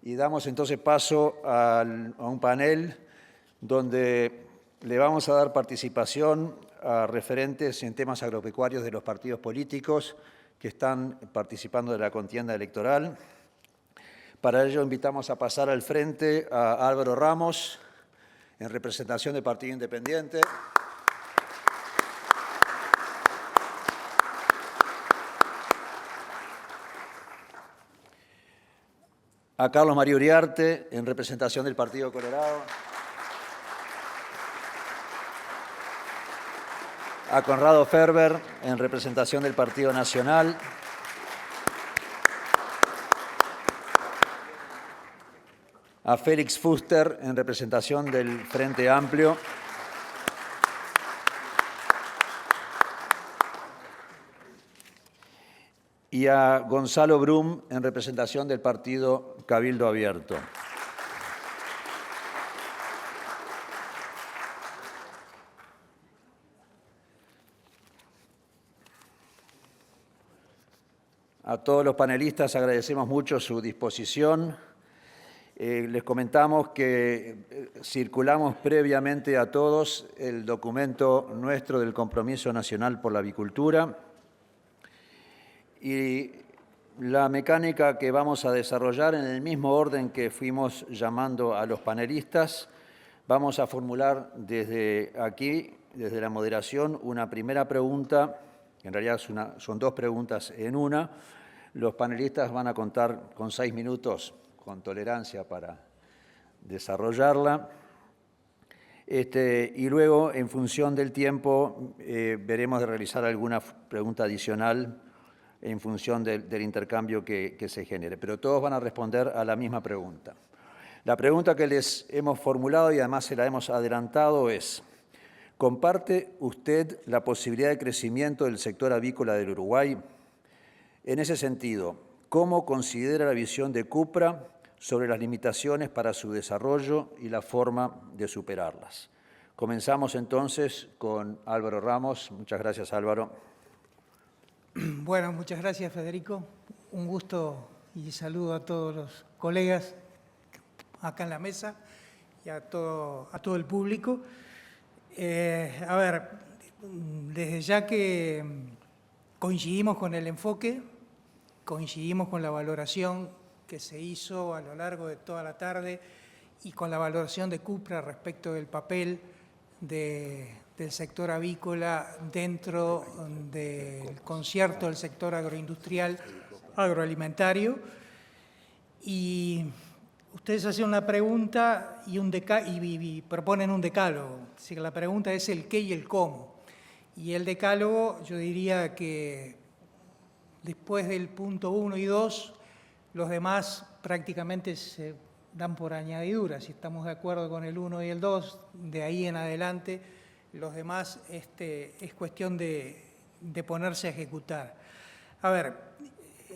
y damos entonces paso a un panel donde le vamos a dar participación a referentes en temas agropecuarios de los partidos políticos que están participando de la contienda electoral. Para ello invitamos a pasar al frente a Álvaro Ramos, en representación del Partido Independiente. A Carlos María Uriarte, en representación del Partido Colorado. A Conrado Ferber, en representación del Partido Nacional. A Félix Fuster, en representación del Frente Amplio. Y a Gonzalo Brum, en representación del Partido Cabildo Abierto. A todos los panelistas agradecemos mucho su disposición. Les comentamos que circulamos previamente a todos el documento nuestro del Compromiso Nacional por la Avicultura. Y la mecánica que vamos a desarrollar en el mismo orden que fuimos llamando a los panelistas, vamos a formular desde aquí, desde la moderación, una primera pregunta, que en realidad son dos preguntas en una. Los panelistas van a contar con 6 minutos, con tolerancia para desarrollarla. Y luego, en función del tiempo, veremos de realizar alguna pregunta adicional en función del intercambio que se genere. Pero todos van a responder a la misma pregunta. La pregunta que les hemos formulado y además se la hemos adelantado es: ¿comparte usted la posibilidad de crecimiento del sector avícola del Uruguay? En ese sentido, ¿cómo considera la visión de Cupra sobre las limitaciones para su desarrollo y la forma de superarlas? Comenzamos entonces con Álvaro Ramos. Muchas gracias, Álvaro. Bueno, muchas gracias, Federico. Un gusto y saludo a todos los colegas acá en la mesa y a todo el público. A ver, desde ya que coincidimos con el enfoque, coincidimos con la valoración que se hizo a lo largo de toda la tarde y con la valoración de Cupra respecto del papel del sector avícola dentro del concierto del sector agroindustrial, agroalimentario. Y ustedes hacen una pregunta y proponen un decálogo. Así que la pregunta es el qué y el cómo. Y el decálogo, yo diría que después del punto 1 y 2, los demás prácticamente se dan por añadidura. Si estamos de acuerdo con el 1 y el 2, de ahí en adelante, los demás es cuestión de ponerse a ejecutar. A ver,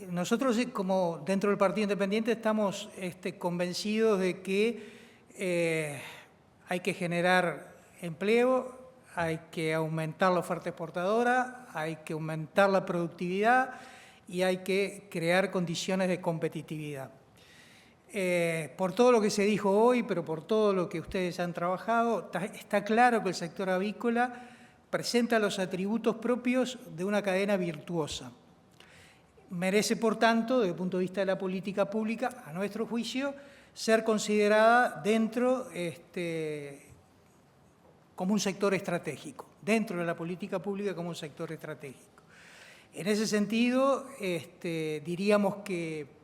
nosotros como dentro del Partido Independiente estamos convencidos de que hay que generar empleo, hay que aumentar la oferta exportadora, hay que aumentar la productividad y hay que crear condiciones de competitividad. Por todo lo que se dijo hoy, pero por todo lo que ustedes han trabajado, está claro que el sector avícola presenta los atributos propios de una cadena virtuosa. Merece, por tanto, desde el punto de vista de la política pública, a nuestro juicio, ser considerada dentro como un sector estratégico, dentro de la política pública como un sector estratégico. En ese sentido, diríamos que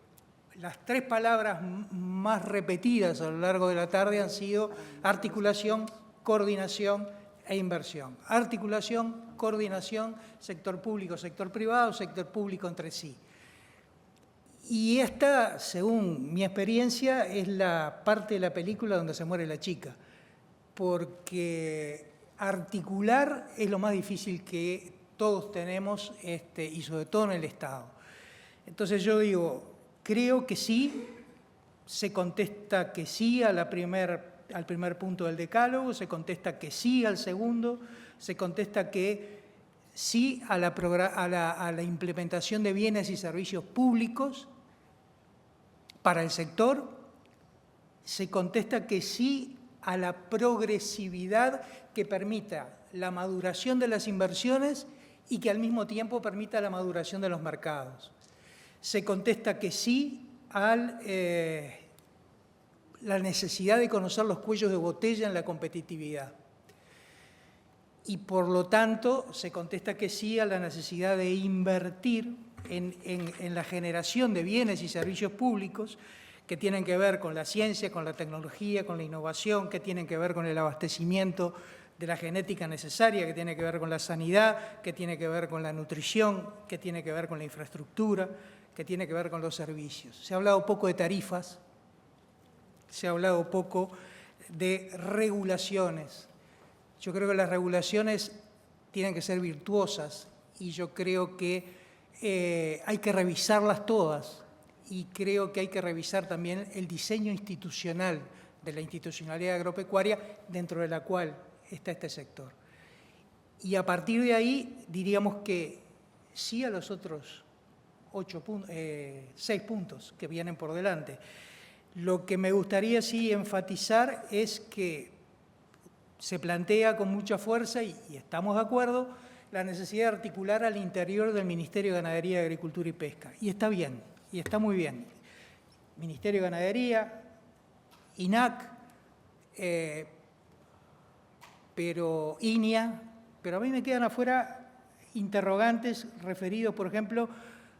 las 3 palabras más repetidas a lo largo de la tarde han sido articulación, coordinación e inversión. Articulación, coordinación, sector público, sector privado, sector público entre sí. Y esta, según mi experiencia, es la parte de la película donde se muere la chica, porque articular es lo más difícil que todos tenemos y sobre todo en el Estado. Entonces yo digo, creo que sí, se contesta que sí al primer punto del decálogo, se contesta que sí al segundo, se contesta que sí a la implementación de bienes y servicios públicos para el sector se contesta que sí a la progresividad que permita la maduración de las inversiones y que al mismo tiempo permita la maduración de los mercados. Se contesta que sí a la necesidad de conocer los cuellos de botella en la competitividad. Y por lo tanto, se contesta que sí a la necesidad de invertir en la generación de bienes y servicios públicos que tienen que ver con la ciencia, con la tecnología, con la innovación, que tienen que ver con el abastecimiento de la genética necesaria, que tiene que ver con la sanidad, que tiene que ver con la nutrición, que tiene que ver con la infraestructura, que tiene que ver con los servicios. Se ha hablado poco de tarifas, se ha hablado poco de regulaciones. Yo creo que las regulaciones tienen que ser virtuosas y yo creo que hay que revisarlas todas y creo que hay que revisar también el diseño institucional de la institucionalidad agropecuaria dentro de la cual está este sector. Y a partir de ahí diríamos que sí a los otros 6 puntos que vienen por delante. Lo que me gustaría sí enfatizar es que se plantea con mucha fuerza, y estamos de acuerdo, la necesidad de articular al interior del Ministerio de Ganadería, Agricultura y Pesca. Y está bien, y está muy bien. Ministerio de Ganadería, INAC, pero INIA, pero a mí me quedan afuera interrogantes referidos, por ejemplo,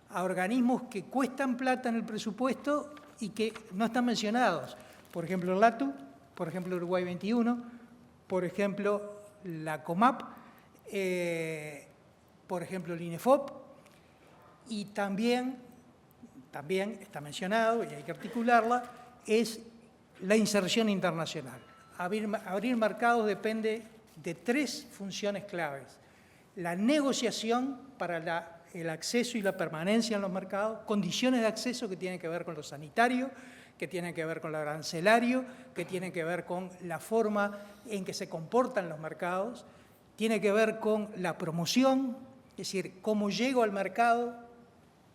a organismos que cuestan plata en el presupuesto y que no están mencionados. Por ejemplo, el LATU, por ejemplo, Uruguay 21, por ejemplo, la COMAP, por ejemplo, el INEFOP, y también está mencionado, y hay que articularla, es la inserción internacional. Abrir mercados depende de 3 funciones claves. La negociación para el acceso y la permanencia en los mercados, condiciones de acceso que tienen que ver con lo sanitario, que tienen que ver con lo arancelario, que tienen que ver con la forma en que se comportan los mercados, tiene que ver con la promoción, es decir, cómo llego al mercado,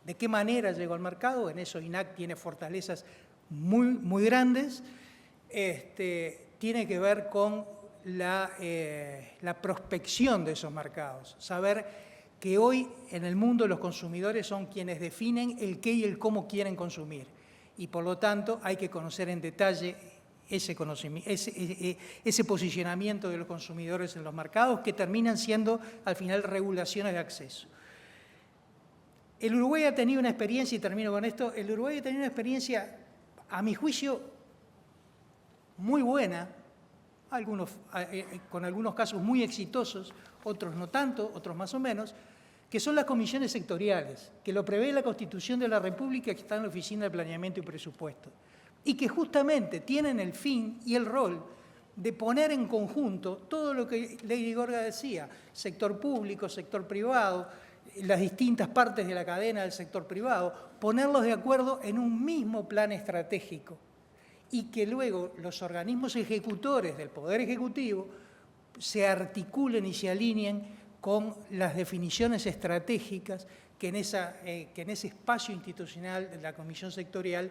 de qué manera llego al mercado. En eso INAC tiene fortalezas muy grandes. Tiene que ver con la prospección de esos mercados, saber que hoy en el mundo los consumidores son quienes definen el qué y el cómo quieren consumir. Y por lo tanto hay que conocer en detalle ese posicionamiento de los consumidores en los mercados, que terminan siendo al final regulaciones de acceso. El Uruguay ha tenido una experiencia, y termino con esto, el Uruguay ha tenido una experiencia, a mi juicio, muy buena, con algunos casos muy exitosos, otros no tanto, otros más o menos, que son las comisiones sectoriales, que lo prevé la Constitución de la República, que está en la Oficina de Planeamiento y Presupuesto, y que justamente tienen el fin y el rol de poner en conjunto todo lo que Lady Gorga decía, sector público, sector privado, las distintas partes de la cadena del sector privado, ponerlos de acuerdo en un mismo plan estratégico y que luego los organismos ejecutores del Poder Ejecutivo se articulen y se alineen con las definiciones estratégicas que en ese espacio institucional de la Comisión Sectorial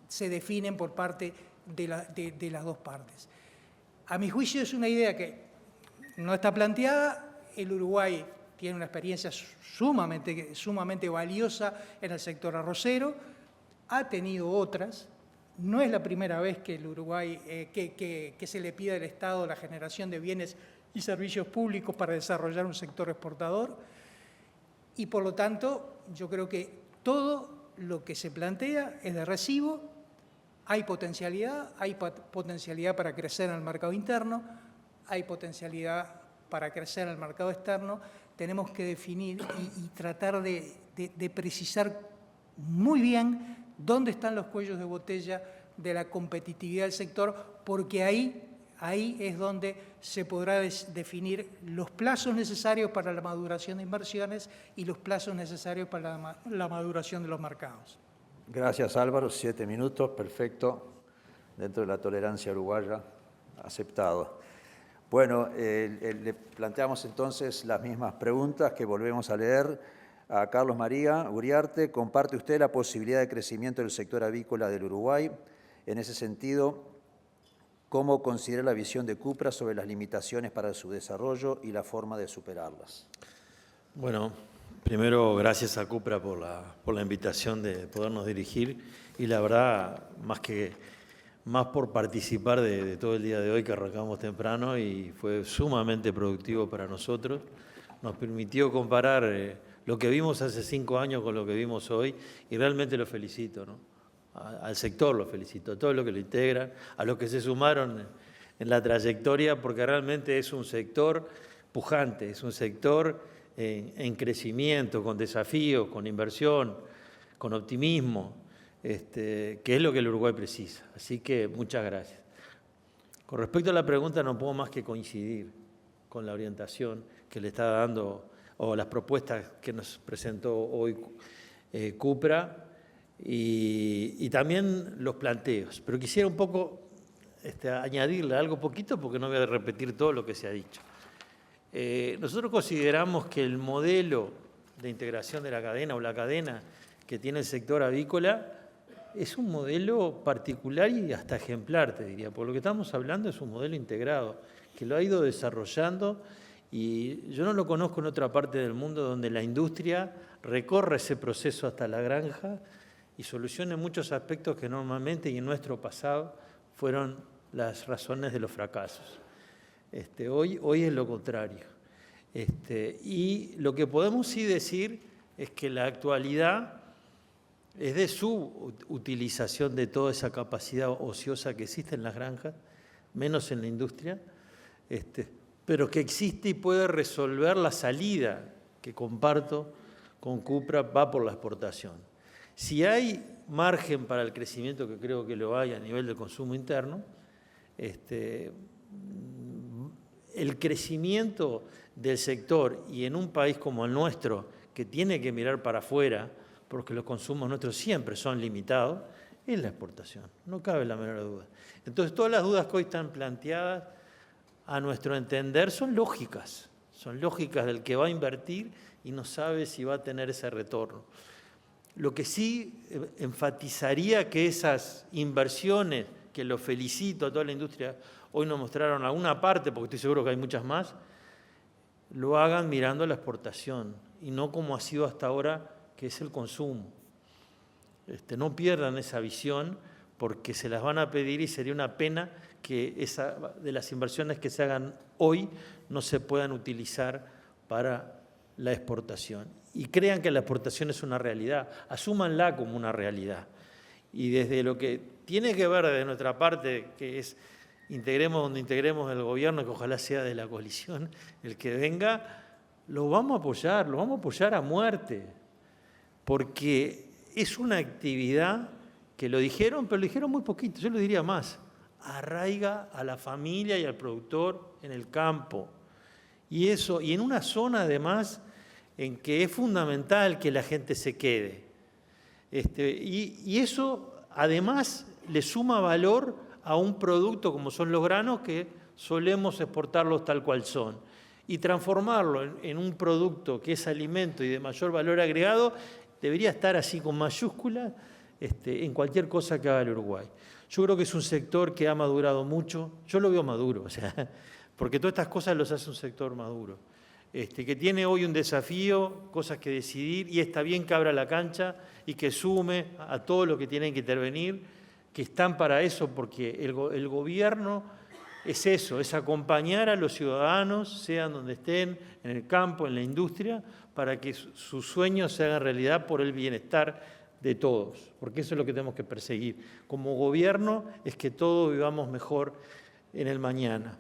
se definen por parte de las dos partes. A mi juicio es una idea que no está planteada. El Uruguay tiene una experiencia sumamente valiosa en el sector arrocero, ha tenido otras. No es la primera vez que el Uruguay, que se le pide al Estado la generación de bienes y servicios públicos para desarrollar un sector exportador, y por lo tanto yo creo que todo lo que se plantea es de recibo. Hay potencialidad para crecer en el mercado interno, hay potencialidad para crecer en el mercado externo. Tenemos que definir y tratar de precisar muy bien dónde están los cuellos de botella de la competitividad del sector, porque ahí es donde se podrá definir los plazos necesarios para la maduración de inversiones y los plazos necesarios para la maduración de los mercados. Gracias, Álvaro. 7 minutos, perfecto. Dentro de la tolerancia uruguaya, aceptado. Bueno, le planteamos entonces las mismas preguntas que volvemos a leer a Carlos María Uriarte. ¿Comparte usted la posibilidad de crecimiento del sector avícola del Uruguay? En ese sentido, ¿Cómo considera la visión de Cupra sobre las limitaciones para su desarrollo y la forma de superarlas? Bueno, primero gracias a Cupra por la invitación de podernos dirigir y la verdad, más por participar de todo el día de hoy que arrancamos temprano y fue sumamente productivo para nosotros. Nos permitió comparar lo que vimos hace 5 años con lo que vimos hoy y realmente lo felicito, ¿no? Al sector lo felicito, a todos los que lo integran, a los que se sumaron en la trayectoria, porque realmente es un sector pujante, es un sector en crecimiento, con desafíos, con inversión, con optimismo, que es lo que el Uruguay precisa. Así que muchas gracias. Con respecto a la pregunta, no puedo más que coincidir con la orientación que le está dando o las propuestas que nos presentó hoy Cupra y también los planteos. Pero quisiera un poco añadirle algo poquito porque no voy a repetir todo lo que se ha dicho. Nosotros consideramos que el modelo de integración de la cadena o la cadena que tiene el sector avícola es un modelo particular y hasta ejemplar, te diría. Por lo que estamos hablando es un modelo integrado que lo ha ido desarrollando y yo no lo conozco en otra parte del mundo donde la industria recorre ese proceso hasta la granja y solucione muchos aspectos que normalmente y en nuestro pasado fueron las razones de los fracasos. Hoy es lo contrario. Y lo que podemos sí decir es que la actualidad es de su utilización de toda esa capacidad ociosa que existe en las granjas, menos en la industria, pero que existe y puede resolver la salida que comparto con Cupra, va por la exportación. Si hay margen para el crecimiento, que creo que lo hay a nivel del consumo interno, el crecimiento del sector y en un país como el nuestro, que tiene que mirar para afuera, porque los consumos nuestros siempre son limitados, es la exportación, no cabe la menor duda. Entonces, todas las dudas que hoy están planteadas, a nuestro entender, son lógicas del que va a invertir y no sabe si va a tener ese retorno. Lo que sí enfatizaría que esas inversiones, que lo felicito a toda la industria, hoy nos mostraron alguna parte, porque estoy seguro que hay muchas más, lo hagan mirando la exportación y no como ha sido hasta ahora, que es el consumo. No pierdan esa visión porque se las van a pedir y sería una pena que de las inversiones que se hagan hoy no se puedan utilizar para la exportación. Y crean que la exportación es una realidad, asúmanla como una realidad. Y desde lo que tiene que ver de nuestra parte, que es integremos donde integremos el gobierno, que ojalá sea de la coalición, el que venga, lo vamos a apoyar a muerte, porque es una actividad que lo dijeron, pero lo dijeron muy poquito, yo lo diría más, arraiga a la familia y al productor en el campo. Y en una zona además en que es fundamental que la gente se quede. Y eso además le suma valor a un producto como son los granos que solemos exportarlos tal cual son. Y transformarlo en un producto que es alimento y de mayor valor agregado debería estar así con mayúsculas en cualquier cosa que haga el Uruguay. Yo creo que es un sector que ha madurado mucho, yo lo veo maduro, porque todas estas cosas los hace un sector maduro, que tiene hoy un desafío, cosas que decidir, y está bien que abra la cancha y que sume a todos los que tienen que intervenir, que están para eso, porque el gobierno es eso, es acompañar a los ciudadanos, sean donde estén, en el campo, en la industria, para que sus sueños se hagan realidad por el bienestar de todos, porque eso es lo que tenemos que perseguir. Como gobierno es que todos vivamos mejor en el mañana.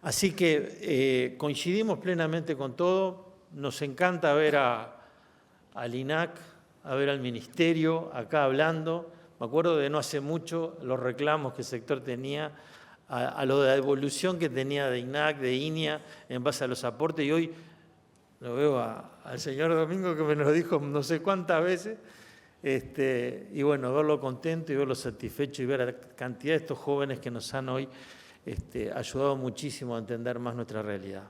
Así que coincidimos plenamente con todo, nos encanta ver al INAC, a ver al Ministerio acá hablando. Me acuerdo de no hace mucho los reclamos que el sector tenía a lo de la evolución que tenía de INAC, de INIA, en base a los aportes, y hoy lo veo al señor Domingo que me lo dijo no sé cuántas veces, y bueno, verlo contento y verlo satisfecho y ver a la cantidad de estos jóvenes que nos han hoy ayudado muchísimo a entender más nuestra realidad.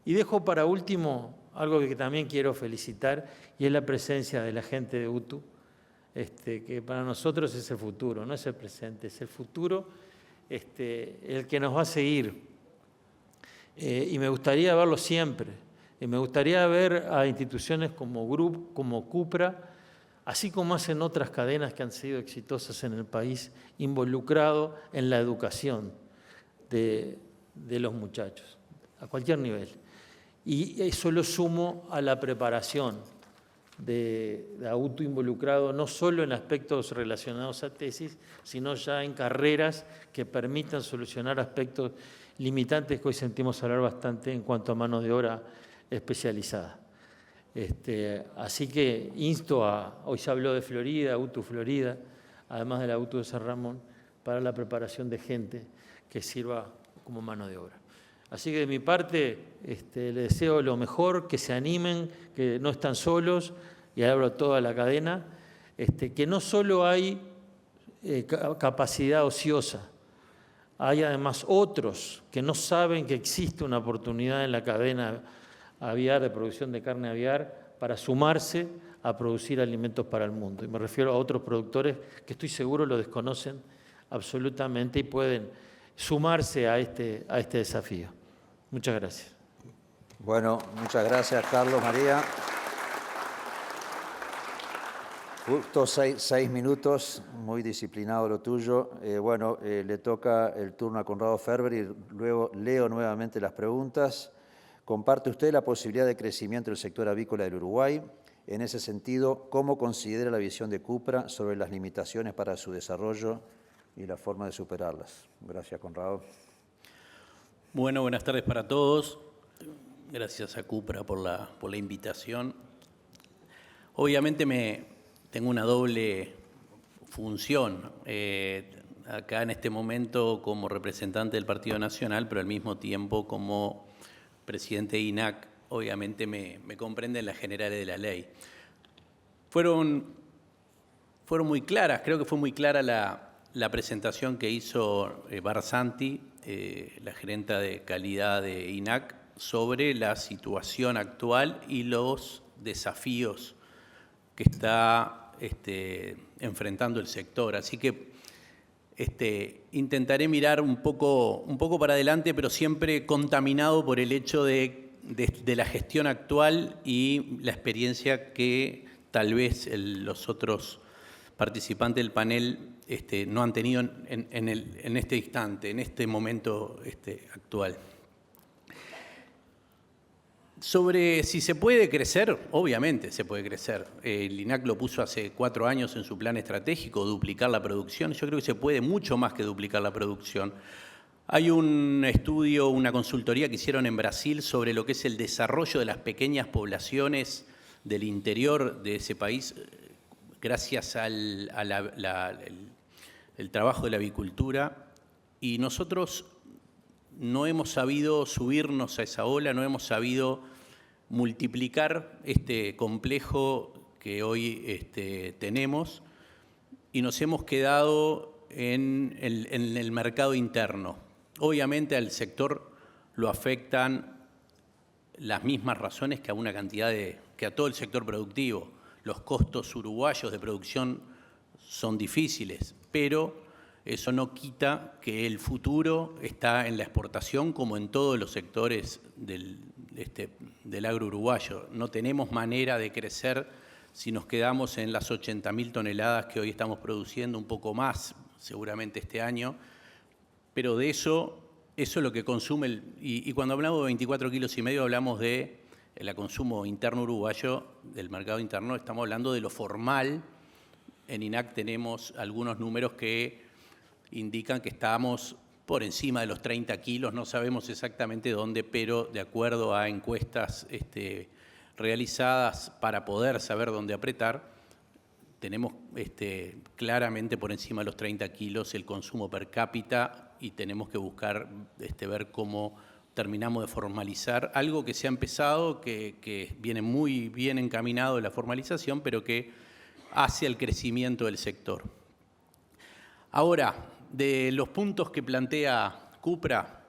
Y dejo para último algo que también quiero felicitar, y es la presencia de la gente de UTU, que para nosotros es el futuro, no es el presente, es el futuro, el que nos va a seguir. Y me gustaría verlo siempre. Y me gustaría ver a instituciones como GRUP, como Cupra, así como hacen otras cadenas que han sido exitosas en el país, involucrado en la educación de los muchachos, a cualquier nivel. Y eso lo sumo a la preparación de auto involucrado, no solo en aspectos relacionados a tesis, sino ya en carreras que permitan solucionar aspectos limitantes que hoy sentimos hablar bastante en cuanto a mano de obra especializada. Así que insto hoy se habló de Florida, Auto Florida, además del Auto de San Ramón, para la preparación de gente que sirva como mano de obra. Así que de mi parte les deseo lo mejor, que se animen, que no están solos, y hablo a toda la cadena, que no solo hay capacidad ociosa, hay además otros que no saben que existe una oportunidad en la cadena aviar, de producción de carne aviar, para sumarse a producir alimentos para el mundo. Y me refiero a otros productores que estoy seguro lo desconocen absolutamente y pueden sumarse a este desafío. Muchas gracias. Bueno, muchas gracias, Carlos, María. Justo 6 minutos, muy disciplinado lo tuyo. Le toca el turno a Conrado Ferber y luego leo nuevamente las preguntas. ¿Comparte usted la posibilidad de crecimiento del sector avícola del Uruguay? En ese sentido, ¿cómo considera la visión de Cupra sobre las limitaciones para su desarrollo y la forma de superarlas? Gracias, Conrado. Bueno, buenas tardes para todos. Gracias a Cupra por la invitación. Obviamente tengo una doble función acá en este momento como representante del Partido Nacional, pero al mismo tiempo como presidente de INAC. Obviamente me comprenden las generales de la ley. Fueron muy claras, creo que fue muy clara la presentación que hizo Barsanti, la gerenta de calidad de INAC, sobre la situación actual y los desafíos que está enfrentando el sector. Así que intentaré mirar un poco para adelante, pero siempre contaminado por el hecho de la gestión actual y la experiencia que tal vez los otros participantes del panel no han tenido en este instante, en este momento actual. Sobre si se puede crecer, obviamente se puede crecer. El INAC lo puso hace 4 años en su plan estratégico, duplicar la producción. Yo creo que se puede mucho más que duplicar la producción. Hay un estudio, una consultoría que hicieron en Brasil sobre lo que es el desarrollo de las pequeñas poblaciones del interior de ese país, gracias al trabajo de la avicultura. Y nosotros no hemos sabido subirnos a esa ola, no hemos sabido multiplicar este complejo que hoy tenemos y nos hemos quedado en el mercado interno. Obviamente al sector lo afectan las mismas razones que a una cantidad que a todo el sector productivo. Los costos uruguayos de producción son difíciles, pero eso no quita que el futuro está en la exportación como en todos los sectores del agro uruguayo. No tenemos manera de crecer si nos quedamos en las 80.000 toneladas que hoy estamos produciendo, un poco más seguramente este año, pero de eso es lo que consume. Y cuando hablamos de 24,5 kilos hablamos de el consumo interno uruguayo, del mercado interno, estamos hablando de lo formal. En INAC tenemos algunos números que indican que estamos por encima de los 30 kilos, no sabemos exactamente dónde, pero de acuerdo a encuestas realizadas para poder saber dónde apretar, tenemos claramente por encima de los 30 kilos el consumo per cápita y tenemos que buscar ver cómo terminamos de formalizar algo que se ha empezado, que viene muy bien encaminado la formalización, pero que hace el crecimiento del sector. Ahora, de los puntos que plantea Cupra,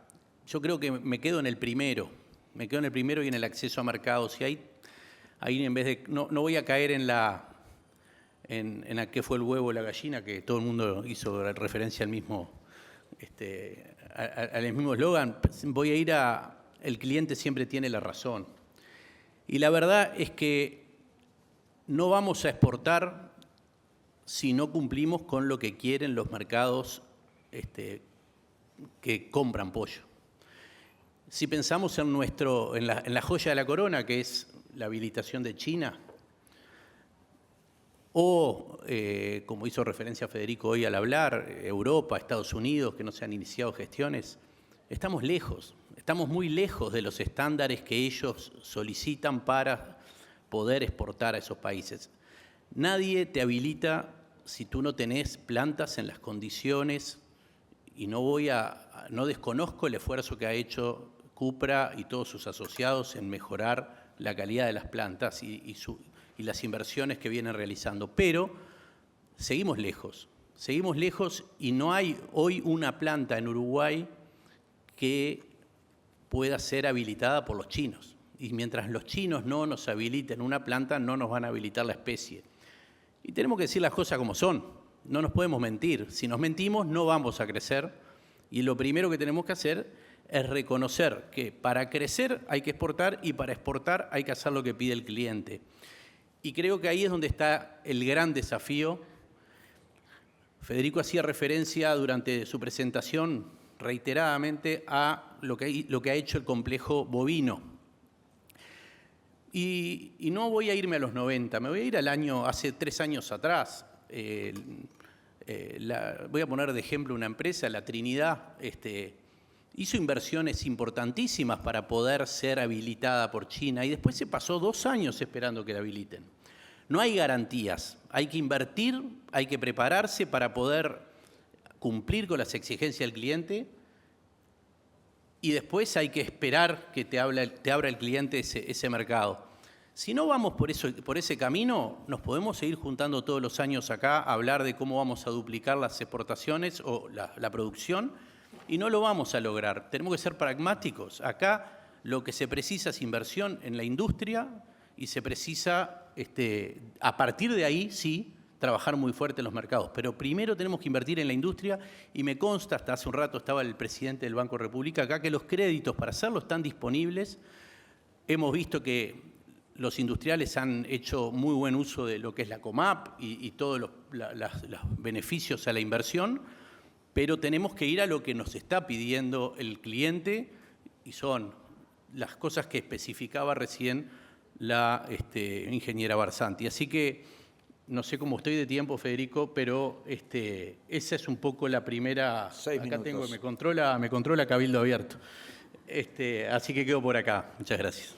yo creo que me quedo en el primero y en el acceso a mercados. Y ahí en vez de, no voy a caer en a qué fue el huevo o la gallina, que todo el mundo hizo referencia al mismo al mismo eslogan, voy a ir a el cliente siempre tiene la razón. Y la verdad es que no vamos a exportar si no cumplimos con lo que quieren los mercados que compran pollo. Si pensamos en la joya de la corona, que es la habilitación de China, o, como hizo referencia Federico hoy al hablar, Europa, Estados Unidos, que no se han iniciado gestiones, estamos lejos, estamos muy lejos de los estándares que ellos solicitan para poder exportar a esos países. Nadie te habilita si tú no tenés plantas en las condiciones, y no desconozco el esfuerzo que ha hecho Cupra y todos sus asociados en mejorar la calidad de las plantas y las inversiones que vienen realizando. Pero seguimos lejos y no hay hoy una planta en Uruguay que pueda ser habilitada por los chinos. Y mientras los chinos no nos habiliten una planta, no nos van a habilitar la especie. Y tenemos que decir las cosas como son, no nos podemos mentir. Si nos mentimos no vamos a crecer y lo primero que tenemos que hacer es reconocer que para crecer hay que exportar y para exportar hay que hacer lo que pide el cliente. Y creo que ahí es donde está el gran desafío. Federico hacía referencia durante su presentación reiteradamente a lo que ha hecho el complejo bovino. Y no voy a irme a los 90, me voy a ir hace 3 años atrás. Voy a poner de ejemplo una empresa, La Trinidad, hizo inversiones importantísimas para poder ser habilitada por China y después se pasó 2 años esperando que la habiliten. No hay garantías, hay que invertir, hay que prepararse para poder cumplir con las exigencias del cliente y después hay que esperar que te abra el cliente ese mercado. Si no vamos por ese camino, nos podemos seguir juntando todos los años acá a hablar de cómo vamos a duplicar las exportaciones o la producción y no lo vamos a lograr. Tenemos que ser pragmáticos. Acá lo que se precisa es inversión en la industria y se precisa, a partir de ahí, sí, trabajar muy fuerte en los mercados. Pero primero tenemos que invertir en la industria y me consta, hasta hace un rato estaba el presidente del Banco República acá, que los créditos para hacerlo están disponibles. Hemos visto que los industriales han hecho muy buen uso de lo que es la COMAP y todos los beneficios a la inversión, pero tenemos que ir a lo que nos está pidiendo el cliente y son las cosas que especificaba recién la ingeniera Barsanti. Así que no sé cómo estoy de tiempo, Federico, pero esa es un poco la primera. 6 minutos. Acá tengo, me controla Cabildo Abierto. Así que quedo por acá. Muchas gracias.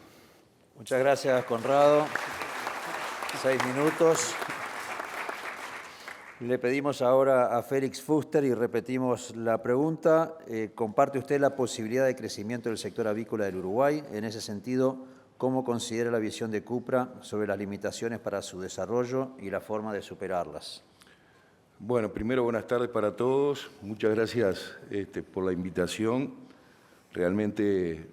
Muchas gracias, Conrado. 6 minutos. Le pedimos ahora a Félix Fuster y repetimos la pregunta. ¿Comparte usted la posibilidad de crecimiento del sector avícola del Uruguay? En ese sentido, ¿cómo considera la visión de Cupra sobre las limitaciones para su desarrollo y la forma de superarlas? Bueno, primero buenas tardes para todos. Muchas gracias por la invitación. Realmente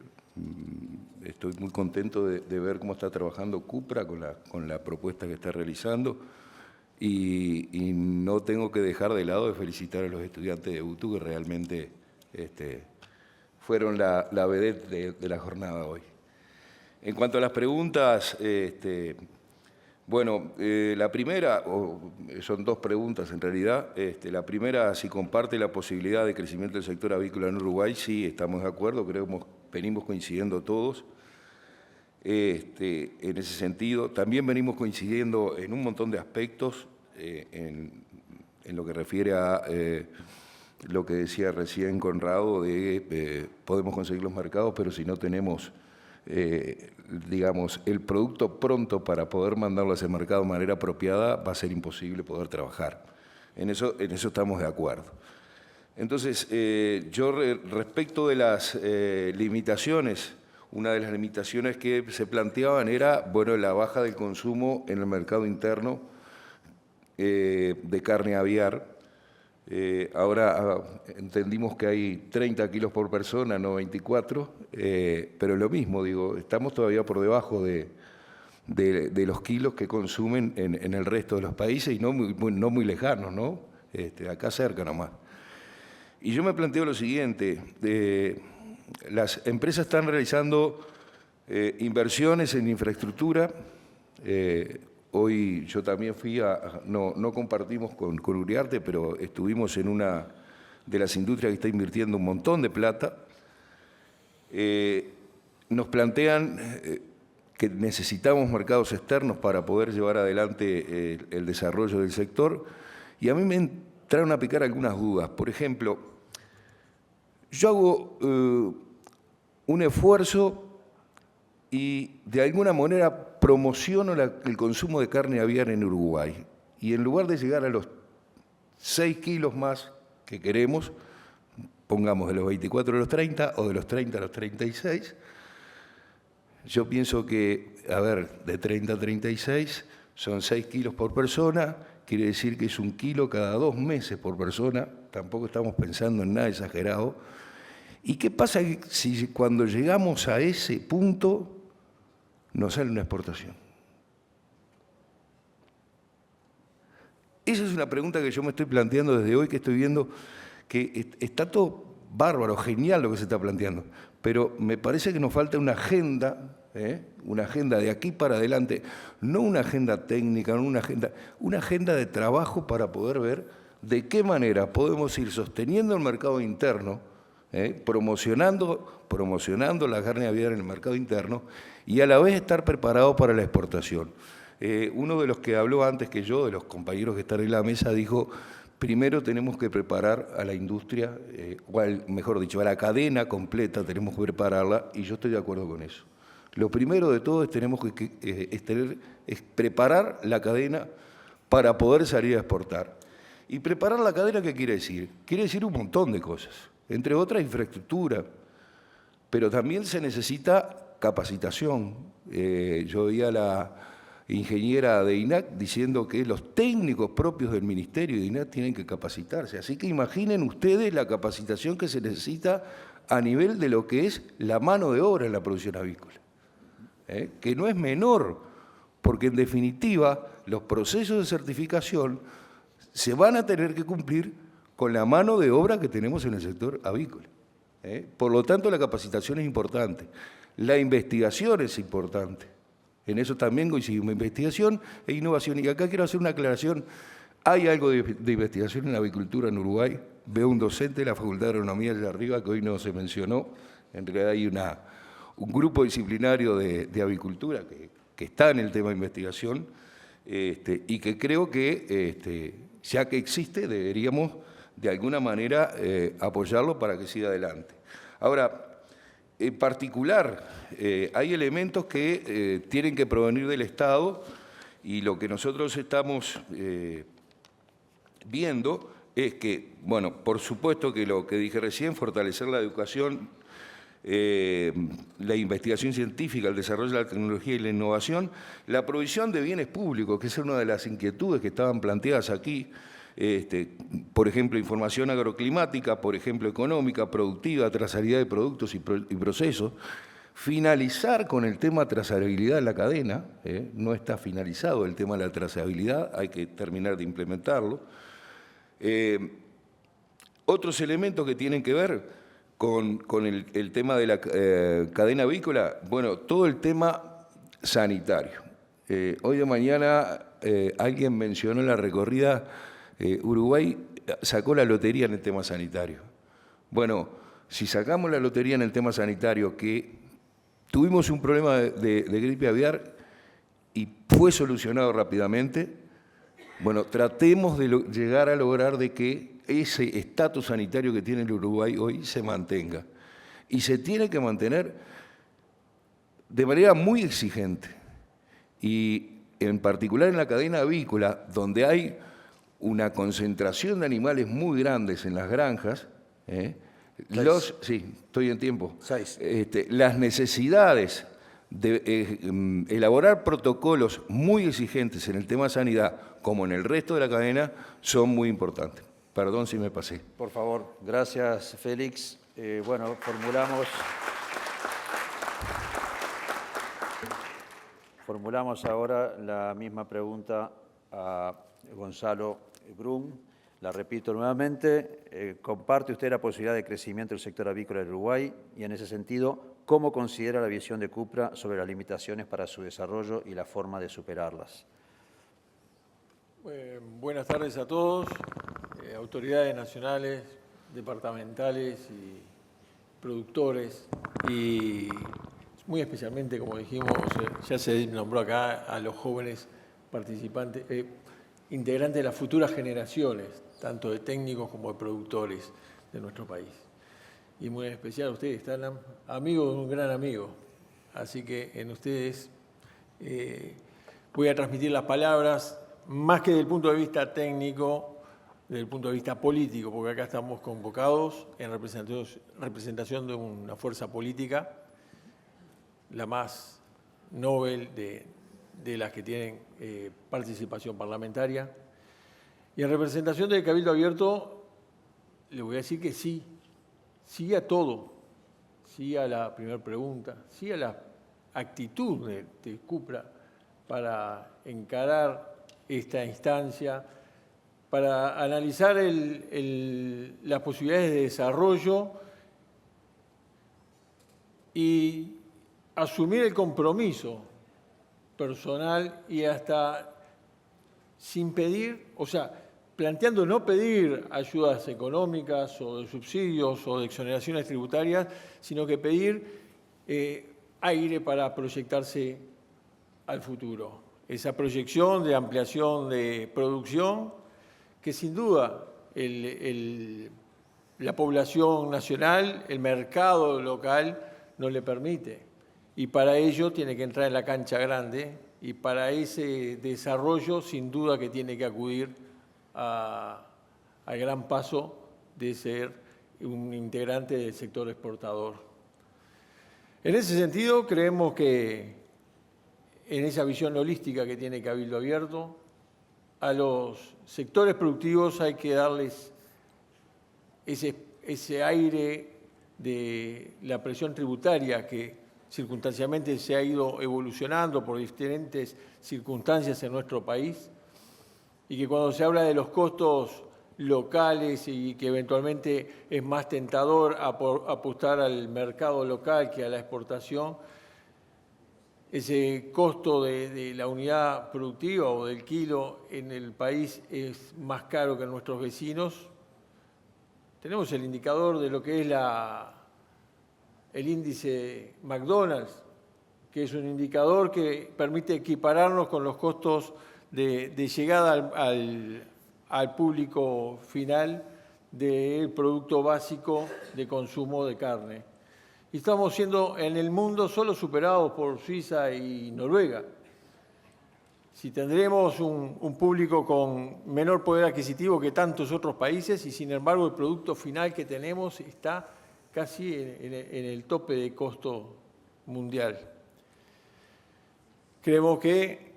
estoy muy contento de ver cómo está trabajando Cupra con la propuesta que está realizando y no tengo que dejar de lado de felicitar a los estudiantes de UTU que realmente fueron la vedette de la jornada hoy. En cuanto a las preguntas, bueno, la primera, son 2 preguntas en realidad. La primera, si comparte la posibilidad de crecimiento del sector avícola en Uruguay, sí, estamos de acuerdo, creo que venimos coincidiendo todos en ese sentido. También venimos coincidiendo en un montón de aspectos en lo que refiere a lo que decía recién Conrado, de podemos conseguir los mercados, pero si no tenemos digamos, el producto pronto para poder mandarlo a ese mercado de manera apropiada, va a ser imposible poder trabajar. En eso estamos de acuerdo. Entonces, yo respecto de las limitaciones, una de las limitaciones que se planteaban era, bueno, la baja del consumo en el mercado interno de carne aviar. Ahora entendimos que hay 30 kilos por persona, no 24, pero lo mismo, digo, estamos todavía por debajo de los kilos que consumen en el resto de los países y no muy lejanos, ¿no? Acá cerca nomás. Y yo me planteo lo siguiente, las empresas están realizando inversiones en infraestructura. Hoy yo también fui no compartimos con Uriarte, pero estuvimos en una de las industrias que está invirtiendo un montón de plata. Nos plantean que necesitamos mercados externos para poder llevar adelante el desarrollo del sector, y a mí me entraron a picar algunas dudas. Por ejemplo, yo hago un esfuerzo y de alguna manera promociono el consumo de carne aviar en Uruguay. Y en lugar de llegar a los 6 kilos más que queremos, pongamos de los 24 a los 30 o de los 30 a los 36, yo pienso que, a ver, de 30 a 36 son 6 kilos por persona, quiere decir que es 1 kilo cada 2 meses por persona, tampoco estamos pensando en nada exagerado. ¿Y qué pasa si cuando llegamos a ese punto nos sale una exportación? Esa es una pregunta que yo me estoy planteando desde hoy, que estoy viendo que está todo bárbaro, genial lo que se está planteando, pero me parece que nos falta una agenda de aquí para adelante, no una agenda técnica, no una agenda de trabajo para poder ver de qué manera podemos ir sosteniendo el mercado interno, promocionando la carne aviar en el mercado interno y a la vez estar preparados para la exportación. Uno de los que habló antes que yo, de los compañeros que están en la mesa, dijo: primero tenemos que preparar a la industria, mejor dicho, a la cadena completa tenemos que prepararla, y yo estoy de acuerdo con eso. Lo primero de todo es tenemos es preparar la cadena para poder salir a exportar. Y preparar la cadena, ¿qué quiere decir? Quiere decir un montón de cosas, entre otras infraestructura, pero también se necesita capacitación. Yo oí a la ingeniera de INAC diciendo que los técnicos propios del Ministerio de INAC tienen que capacitarse. Así que imaginen ustedes la capacitación que se necesita a nivel de lo que es la mano de obra en la producción avícola, que no es menor, porque en definitiva los procesos de certificación se van a tener que cumplir con la mano de obra que tenemos en el sector avícola. Por lo tanto, la capacitación es importante, la investigación es importante. En eso también coincidimos, investigación e innovación. Y acá quiero hacer una aclaración. Hay algo de investigación en la avicultura en Uruguay. Veo un docente de la Facultad de Agronomía allá arriba, que hoy no se mencionó. En realidad hay un grupo disciplinario de avicultura que está en el tema de investigación, y que creo que, ya que existe, deberíamos de alguna manera apoyarlo para que siga adelante. Ahora, en particular, hay elementos que tienen que provenir del Estado, y lo que nosotros estamos viendo es que, bueno, por supuesto que lo que dije recién, fortalecer la educación, la investigación científica, el desarrollo de la tecnología y la innovación, la provisión de bienes públicos, que es una de las inquietudes que estaban planteadas aquí, por ejemplo, información agroclimática, por ejemplo, económica, productiva, trazabilidad de productos y procesos, finalizar con el tema trazabilidad en la cadena, no está finalizado el tema de la trazabilidad, hay que terminar de implementarlo. Otros elementos que tienen que ver con el tema de la cadena avícola, bueno, todo el tema sanitario. Hoy de mañana alguien mencionó en la recorrida, Uruguay sacó la lotería en el tema sanitario. Bueno, si sacamos la lotería en el tema sanitario, que tuvimos un problema de gripe aviar y fue solucionado rápidamente, bueno, tratemos de llegar a lograr de que ese estatus sanitario que tiene el Uruguay hoy se mantenga. Y se tiene que mantener de manera muy exigente. Y en particular en la cadena avícola, donde hay una concentración de animales muy grandes en las granjas, sí, estoy en tiempo, las necesidades de elaborar protocolos muy exigentes en el tema sanidad, como en el resto de la cadena, son muy importantes. Perdón si me pasé. Por favor, gracias, Félix. Bueno, formulamos ahora la misma pregunta a Gonzalo Brum. La repito nuevamente, ¿comparte usted la posibilidad de crecimiento del sector avícola del Uruguay? Y en ese sentido, ¿cómo considera la visión de CUPRA sobre las limitaciones para su desarrollo y la forma de superarlas? Buenas tardes a todos, autoridades nacionales, departamentales y productores, y muy especialmente, como dijimos, ya se nombró acá a los jóvenes participantes, integrantes de las futuras generaciones, tanto de técnicos como de productores de nuestro país. Y muy en especial ustedes, están amigos de un gran amigo, así que en ustedes voy a transmitir las palabras, más que desde el punto de vista técnico, desde el punto de vista político, porque acá estamos convocados en representación de una fuerza política, la más noble de las que tienen participación parlamentaria. Y en representación del Cabildo Abierto, le voy a decir que sí, sí a todo, sí a la primera pregunta, sí a la actitud de CUPRA para encarar esta instancia, para analizar las posibilidades de desarrollo y asumir el compromiso personal y hasta sin pedir, o sea, planteando no pedir ayudas económicas o de subsidios o de exoneraciones tributarias, sino que pedir aire para proyectarse al futuro. Esa proyección de ampliación de producción que sin duda la población nacional, el mercado local no le permite. Y para ello tiene que entrar en la cancha grande y para ese desarrollo sin duda que tiene que acudir al gran paso de ser un integrante del sector exportador. En ese sentido, creemos que en esa visión holística que tiene Cabildo Abierto, a los sectores productivos hay que darles ese aire de la presión tributaria que circunstancialmente se ha ido evolucionando por diferentes circunstancias en nuestro país y que cuando se habla de los costos locales y que eventualmente es más tentador apostar al mercado local que a la exportación, ese costo de la unidad productiva o del kilo en el país es más caro que en nuestros vecinos. Tenemos el indicador de lo que es el índice McDonald's, que es un indicador que permite equipararnos con los costos de llegada al público final del producto básico de consumo de carne. Y estamos siendo en el mundo solo superados por Suiza y Noruega. Si tendremos un público con menor poder adquisitivo que tantos otros países y sin embargo el producto final que tenemos está casi en el tope de costo mundial. Creemos que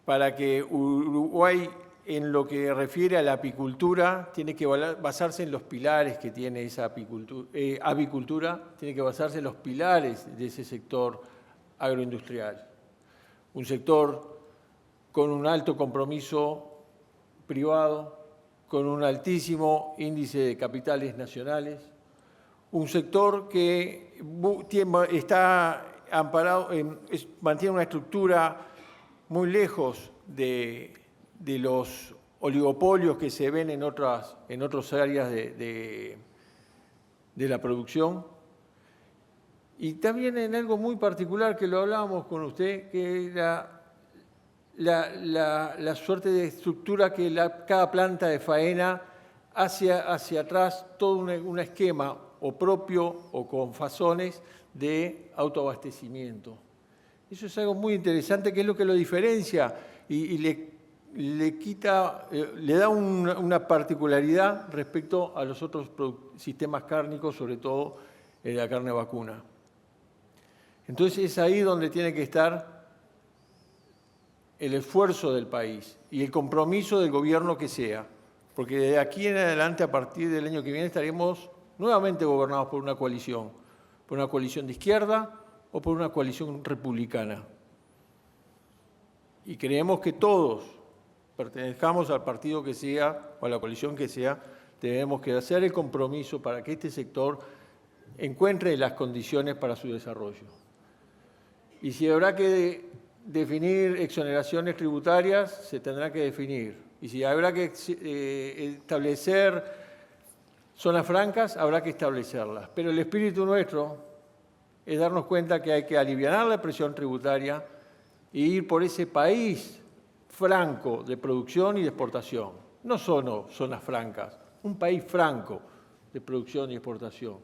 para que Uruguay, en lo que refiere a la apicultura, tiene que basarse en los pilares que tiene esa avicultura, tiene que basarse en los pilares de ese sector agroindustrial. Un sector con un alto compromiso privado, con un altísimo índice de capitales nacionales, un sector que está amparado, mantiene una estructura muy lejos de los oligopolios que se ven en otras áreas de la producción. Y también en algo muy particular que lo hablábamos con usted, que era la suerte de estructura que cada planta de faena hacia atrás todo un esquema o propio o con fasones de autoabastecimiento. Eso es algo muy interesante, que es lo que lo diferencia y le da una particularidad respecto a los otros sistemas cárnicos, sobre todo la carne vacuna. Entonces es ahí donde tiene que estar el esfuerzo del país y el compromiso del gobierno que sea, porque de aquí en adelante, a partir del año que viene, estaremos nuevamente gobernados por una coalición de izquierda o por una coalición republicana. Y creemos que todos pertenezcamos al partido que sea o a la coalición que sea, tenemos que hacer el compromiso para que este sector encuentre las condiciones para su desarrollo. Y si habrá que definir exoneraciones tributarias, se tendrá que definir. Y si habrá que establecer zonas francas, habrá que establecerlas. Pero el espíritu nuestro es darnos cuenta que hay que aliviar la presión tributaria e ir por ese país franco de producción y de exportación. No solo zonas francas, un país franco de producción y exportación,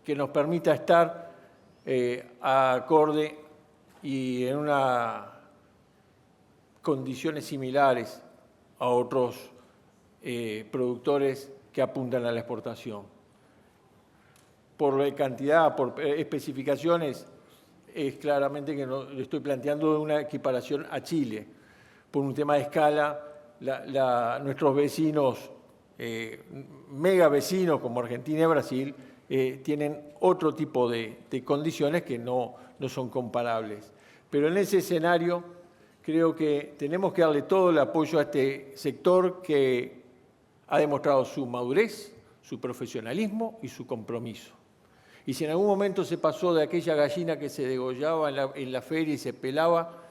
que nos permita estar acorde y en unas condiciones similares a otros productores que apuntan a la exportación. Por cantidad, por especificaciones, es claramente que no, le estoy planteando una equiparación a Chile. Por un tema de escala, nuestros vecinos, mega vecinos como Argentina y Brasil, tienen otro tipo de condiciones que no son comparables. Pero en ese escenario creo que tenemos que darle todo el apoyo a este sector que ha demostrado su madurez, su profesionalismo y su compromiso. Y si en algún momento se pasó de aquella gallina que se degollaba en la feria y se pelaba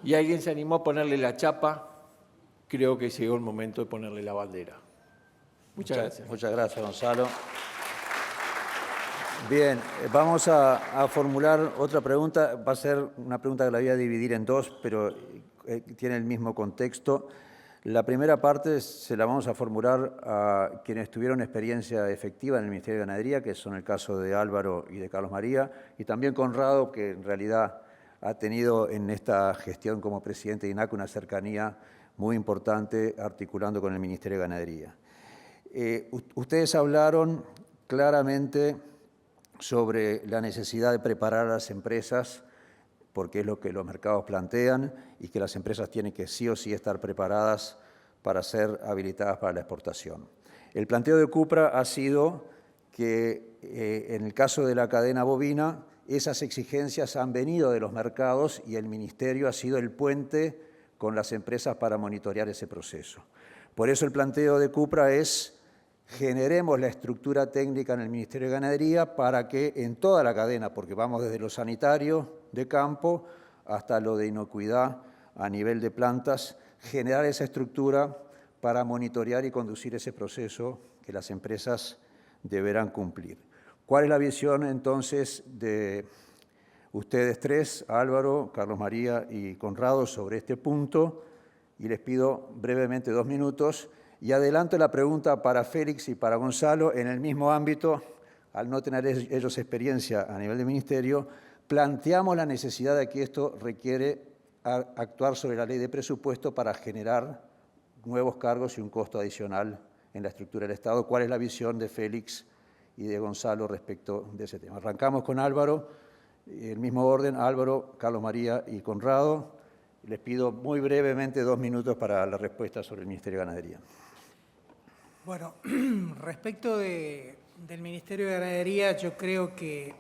y alguien se animó a ponerle la chapa, creo que llegó el momento de ponerle la bandera. Muchas gracias. Muchas gracias, Gonzalo. Bien, vamos a formular otra pregunta. Va a ser una pregunta que la voy a dividir en dos, pero tiene el mismo contexto. La primera parte se la vamos a formular a quienes tuvieron experiencia efectiva en el Ministerio de Ganadería, que son el caso de Álvaro y de Carlos María, y también Conrado, que en realidad ha tenido en esta gestión como presidente de INACO una cercanía muy importante articulando con el Ministerio de Ganadería. Ustedes hablaron claramente sobre la necesidad de preparar a las empresas, porque es lo que los mercados plantean, y que las empresas tienen que sí o sí estar preparadas para ser habilitadas para la exportación. El planteo de Cupra ha sido que en el caso de la cadena bovina, esas exigencias han venido de los mercados y el Ministerio ha sido el puente con las empresas para monitorear ese proceso. Por eso el planteo de Cupra es: generemos la estructura técnica en el Ministerio de Ganadería para que en toda la cadena, porque vamos desde lo sanitario de campo hasta lo de inocuidad a nivel de plantas, generar esa estructura para monitorear y conducir ese proceso que las empresas deberán cumplir. ¿Cuál es la visión entonces de ustedes tres, Álvaro, Carlos María y Conrado, sobre este punto? Y les pido brevemente 2 minutos. Y adelanto la pregunta para Félix y para Gonzalo en el mismo ámbito. Al no tener ellos experiencia a nivel de ministerio, planteamos la necesidad de que esto requiere actuar sobre la ley de presupuesto para generar nuevos cargos y un costo adicional en la estructura del Estado. ¿Cuál es la visión de Félix y de Gonzalo respecto de ese tema? Arrancamos con Álvaro, el mismo orden: Álvaro, Carlos María y Conrado. Les pido muy brevemente 2 minutos para la respuesta sobre el Ministerio de Ganadería. Bueno, respecto del Ministerio de Ganadería, yo creo que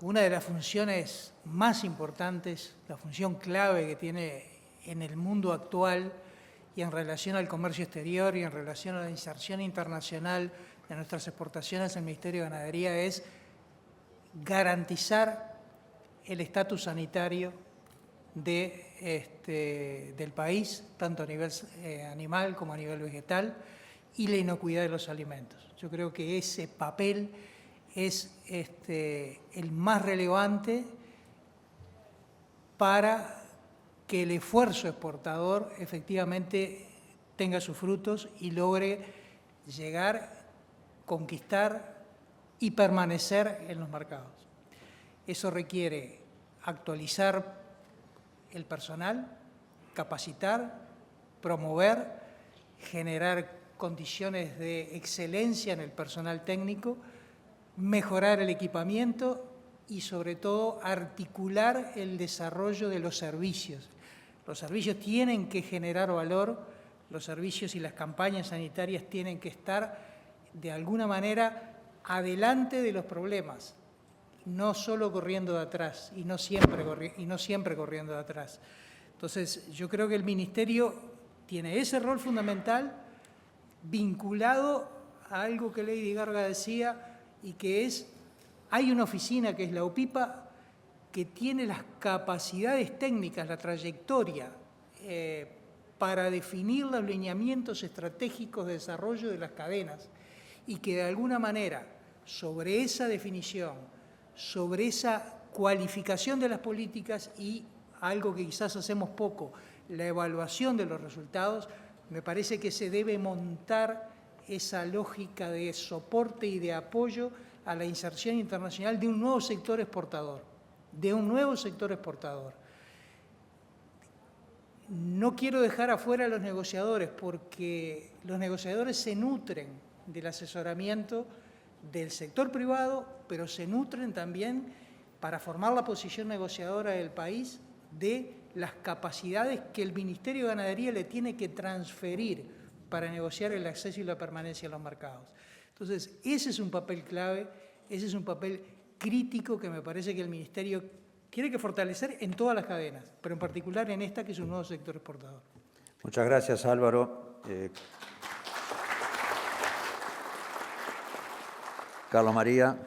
una de las funciones más importantes, la función clave que tiene en el mundo actual y en relación al comercio exterior y en relación a la inserción internacional de nuestras exportaciones, el Ministerio de Ganadería es garantizar el estatus sanitario del país, tanto a nivel animal como a nivel vegetal, y la inocuidad de los alimentos. Yo creo que ese papel es el más relevante para que el esfuerzo exportador efectivamente tenga sus frutos y logre llegar, conquistar y permanecer en los mercados. Eso requiere actualizar el personal, capacitar, promover, generar condiciones de excelencia en el personal técnico, mejorar el equipamiento y, sobre todo, articular el desarrollo de los servicios. Los servicios tienen que generar valor, los servicios y las campañas sanitarias tienen que estar, de alguna manera, adelante de los problemas. no solo corriendo de atrás y no siempre corriendo de atrás. Entonces, yo creo que el Ministerio tiene ese rol fundamental vinculado a algo que Lady Garga decía y que es, hay una oficina que es la OPIPA que tiene las capacidades técnicas, la trayectoria para definir los lineamientos estratégicos de desarrollo de las cadenas y que de alguna manera sobre esa definición, sobre esa cualificación de las políticas y algo que quizás hacemos poco, la evaluación de los resultados, me parece que se debe montar esa lógica de soporte y de apoyo a la inserción internacional de un nuevo sector exportador, No quiero dejar afuera a los negociadores porque los negociadores se nutren del asesoramiento del sector privado, pero se nutren también para formar la posición negociadora del país de las capacidades que el Ministerio de Ganadería le tiene que transferir para negociar el acceso y la permanencia en los mercados. Entonces, ese es un papel clave, ese es un papel crítico que me parece que el Ministerio tiene que fortalecer en todas las cadenas, pero en particular en esta que es un nuevo sector exportador. Muchas gracias, Álvaro. Carlos María.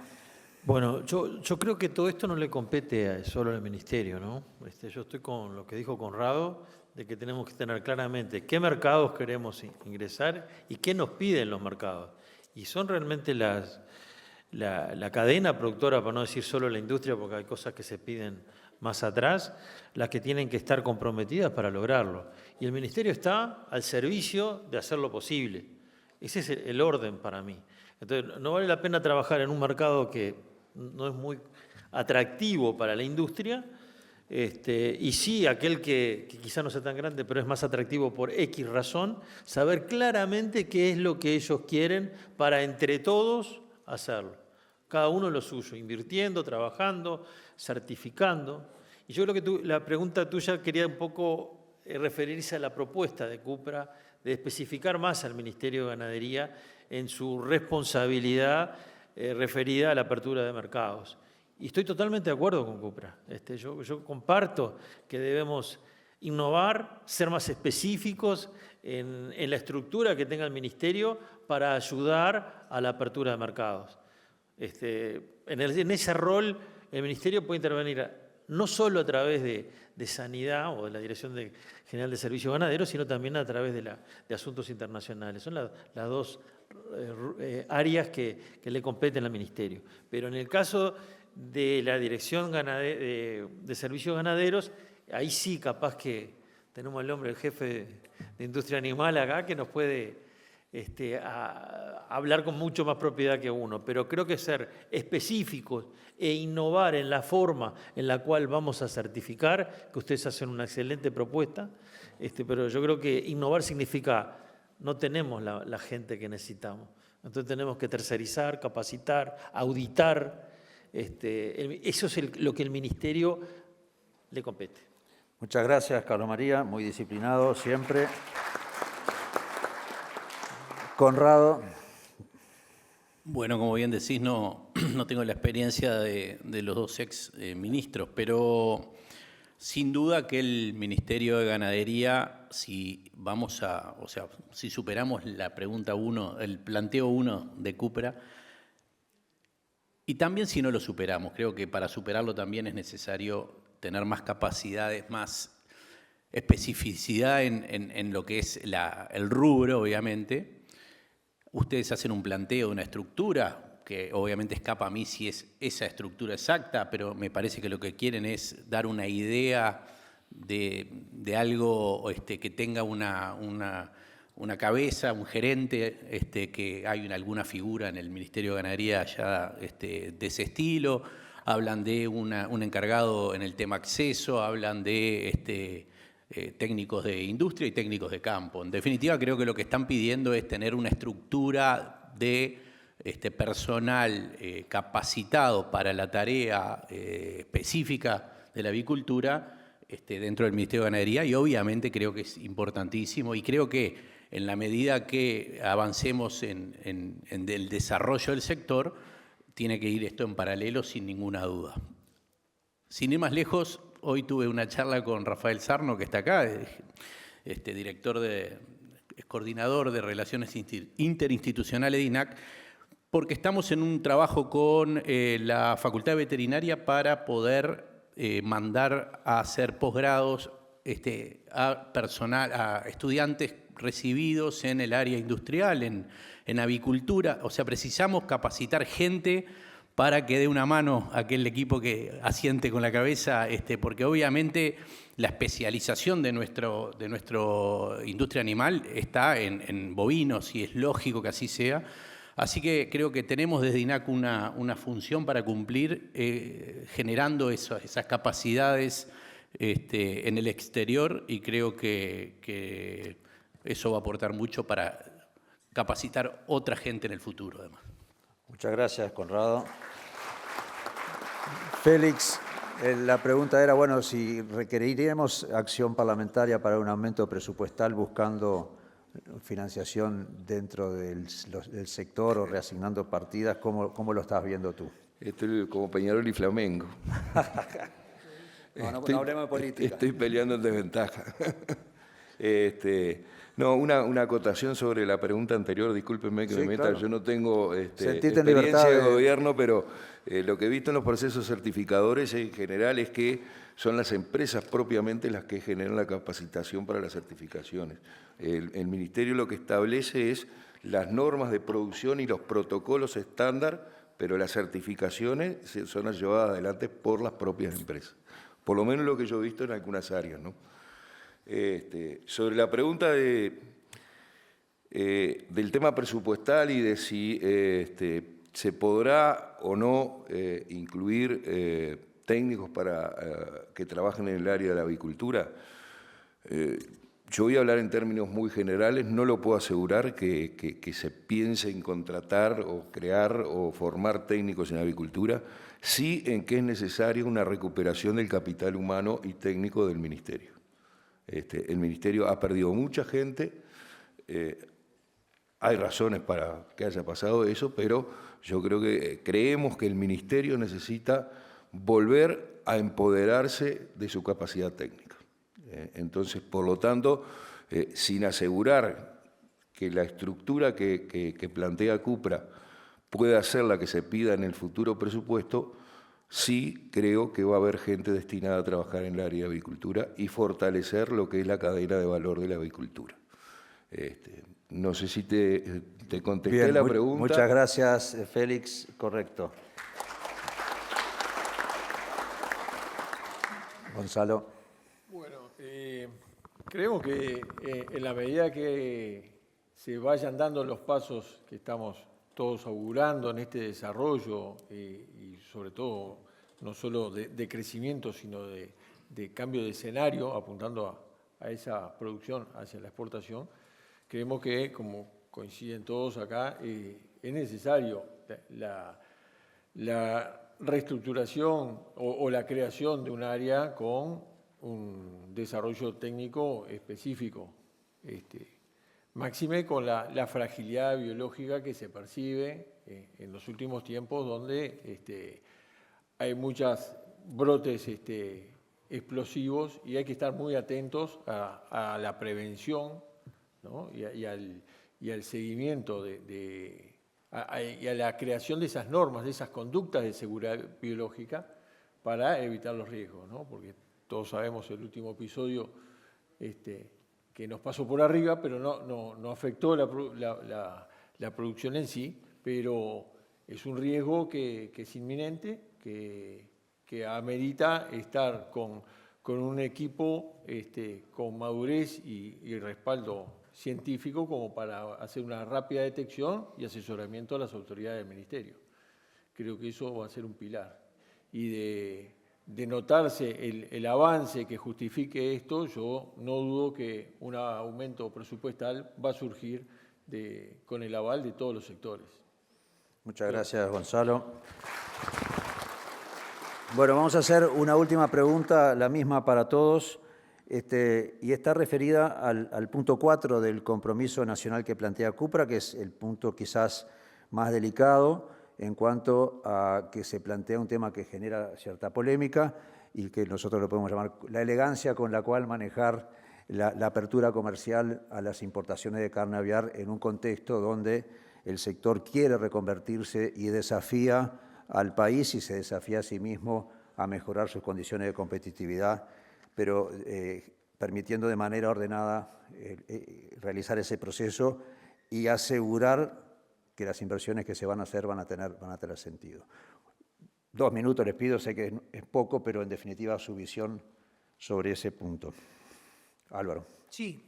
Bueno, yo creo que todo esto no le compete solo al Ministerio, ¿no? Yo estoy con lo que dijo Conrado, de que tenemos que tener claramente qué mercados queremos ingresar y qué nos piden los mercados. Y son realmente la cadena productora, para no decir solo la industria, porque hay cosas que se piden más atrás, las que tienen que estar comprometidas para lograrlo. Y el Ministerio está al servicio de hacerlo posible. Ese es el orden para mí. Entonces, no vale la pena trabajar en un mercado que no es muy atractivo para la industria, y sí, aquel que quizá no sea tan grande, pero es más atractivo por X razón, saber claramente qué es lo que ellos quieren para entre todos hacerlo. Cada uno lo suyo, invirtiendo, trabajando, certificando. Y yo creo que la pregunta tuya quería un poco referirse a la propuesta de Cupra de especificar más al Ministerio de Ganadería en su responsabilidad referida a la apertura de mercados. Y estoy totalmente de acuerdo con Cupra. Yo comparto que debemos innovar, ser más específicos en la estructura que tenga el Ministerio para ayudar a la apertura de mercados. En ese rol, el Ministerio puede intervenir no solo a través de Sanidad o de la Dirección General de Servicios Ganaderos, sino también a través de Asuntos Internacionales. Son las dos áreas que le competen al Ministerio. Pero en el caso de la Dirección de Servicios Ganaderos, ahí sí capaz que tenemos el nombre del jefe de Industria Animal acá que nos puede hablar con mucho más propiedad que uno, pero creo que ser específicos e innovar en la forma en la cual vamos a certificar, que ustedes hacen una excelente propuesta, pero yo creo que innovar significa no tenemos la gente que necesitamos, entonces tenemos que tercerizar, capacitar, auditar, eso es lo que el Ministerio le compete. Muchas gracias, Carlos María, muy disciplinado siempre. Conrado. Bueno, como bien decís, no tengo la experiencia de los dos ministros, pero sin duda que el Ministerio de Ganadería, si superamos la pregunta 1, el planteo 1 de Cupra, y también si no lo superamos, creo que para superarlo también es necesario tener más capacidades, más especificidad en lo que es el rubro, obviamente. Ustedes hacen un planteo de una estructura, que obviamente escapa a mí si es esa estructura exacta, pero me parece que lo que quieren es dar una idea de algo que tenga una cabeza, un gerente, que hay alguna figura en el Ministerio de Ganadería ya de ese estilo. Hablan de un encargado en el tema acceso, hablan de técnicos de industria y técnicos de campo. En definitiva, creo que lo que están pidiendo es tener una estructura de personal capacitado para la tarea específica de la avicultura dentro del Ministerio de Ganadería, y obviamente creo que es importantísimo, y creo que en la medida que avancemos en el desarrollo del sector, tiene que ir esto en paralelo sin ninguna duda. Sin ir más lejos, hoy tuve una charla con Rafael Sarno, que está acá, coordinador de Relaciones Interinstitucionales de INAC, porque estamos en un trabajo con la Facultad de Veterinaria para poder mandar a hacer posgrados a estudiantes recibidos en el área industrial, en avicultura. O sea, precisamos capacitar gente para que dé una mano a aquel equipo que asiente con la cabeza, porque obviamente la especialización de nuestra industria animal está en bovinos y es lógico que así sea. Así que creo que tenemos desde INAC una función para cumplir generando esas capacidades en el exterior, y creo que eso va a aportar mucho para capacitar otra gente en el futuro, además. Muchas gracias, Conrado. Félix, la pregunta era, bueno, si requeriríamos acción parlamentaria para un aumento presupuestal buscando financiación dentro del sector o reasignando partidas. ¿Cómo lo estás viendo tú? Estoy como Peñarol y Flamengo. No hablemos de política. Estoy peleando en desventaja. No, una acotación sobre la pregunta anterior, discúlpenme que Sí, me meta, claro. yo no tengo Sentite en experiencia libertad de de- gobierno, pero lo que he visto en los procesos certificadores en general es que son las empresas propiamente las que generan la capacitación para las certificaciones. El Ministerio lo que establece es las normas de producción y los protocolos estándar, pero las certificaciones son llevadas adelante por las propias empresas. Por lo menos lo que yo he visto en algunas áreas, ¿no? Sobre la pregunta del tema presupuestal y de si se podrá o no incluir técnicos para que trabajen en el área de la avicultura, yo voy a hablar en términos muy generales, no lo puedo asegurar que se piense en contratar o crear o formar técnicos en avicultura, sí en que es necesaria una recuperación del capital humano y técnico del Ministerio. El Ministerio ha perdido mucha gente, hay razones para que haya pasado eso, pero yo creo que creemos que el Ministerio necesita volver a empoderarse de su capacidad técnica. Entonces, por lo tanto, sin asegurar que la estructura que plantea Cupra pueda ser la que se pida en el futuro presupuesto, sí creo que va a haber gente destinada a trabajar en el área de avicultura y fortalecer lo que es la cadena de valor de la avicultura. No sé si te contesté Bien, la pregunta. muchas gracias, Félix. Correcto. Gonzalo. Bueno, creemos que en la medida que se vayan dando los pasos que estamos todos augurando en este desarrollo y sobre todo no solo de crecimiento, sino de cambio de escenario, apuntando a esa producción hacia la exportación, creemos que, como coinciden todos acá, es necesario la reestructuración o la creación de un área con un desarrollo técnico específico, máxime con la fragilidad biológica que se percibe en los últimos tiempos, donde hay muchos brotes explosivos y hay que estar muy atentos a la prevención, ¿no? y al seguimiento y a la creación de esas normas, de esas conductas de seguridad biológica para evitar los riesgos, ¿no? Porque todos sabemos el último episodio que nos pasó por arriba, pero no afectó la producción en sí, pero es un riesgo que es inminente, que amerita estar con un equipo con madurez y respaldo científico como para hacer una rápida detección y asesoramiento a las autoridades del Ministerio. Creo que eso va a ser un pilar. Y de notarse el avance que justifique esto, yo no dudo que un aumento presupuestal va a surgir con el aval de todos los sectores. Muchas gracias, Gonzalo. Bueno, vamos a hacer una última pregunta, la misma para todos, y está referida al punto 4 del compromiso nacional que plantea Cupra, que es el punto quizás más delicado, en cuanto a que se plantea un tema que genera cierta polémica y que nosotros lo podemos llamar la elegancia con la cual manejar la apertura comercial a las importaciones de carne aviar en un contexto donde el sector quiere reconvertirse y desafía al país y se desafía a sí mismo a mejorar sus condiciones de competitividad, pero permitiendo de manera ordenada realizar ese proceso y asegurar que las inversiones que se van a hacer van a tener sentido. 2 minutos les pido, sé que es poco, pero en definitiva su visión sobre ese punto. Álvaro. Sí.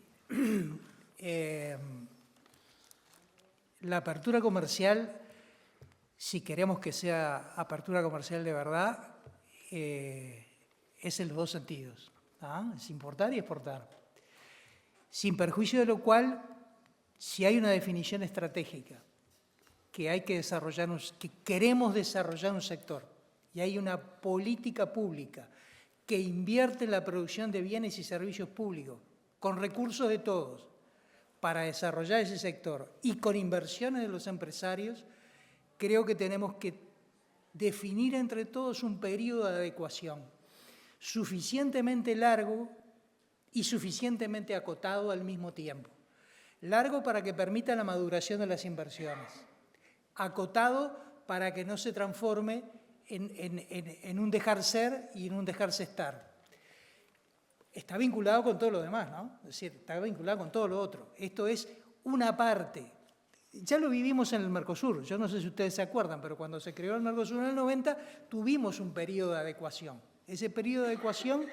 La apertura comercial, si queremos que sea apertura comercial de verdad, es en los dos sentidos. Es importar y exportar. Sin perjuicio de lo cual, si hay una definición estratégica que hay que desarrollar, que queremos desarrollar un sector, y hay una política pública que invierte en la producción de bienes y servicios públicos con recursos de todos para desarrollar ese sector y con inversiones de los empresarios, creo que tenemos que definir entre todos un periodo de adecuación suficientemente largo y suficientemente acotado al mismo tiempo. Largo para que permita la maduración de las inversiones, acotado para que no se transforme en un dejar ser y en un dejarse estar. Está vinculado con todo lo demás, ¿no? Es decir, está vinculado con todo lo otro. Esto es una parte. Ya lo vivimos en el Mercosur. Yo no sé si ustedes se acuerdan, pero cuando se creó el Mercosur en el 90, tuvimos un periodo de adecuación. Ese periodo de adecuación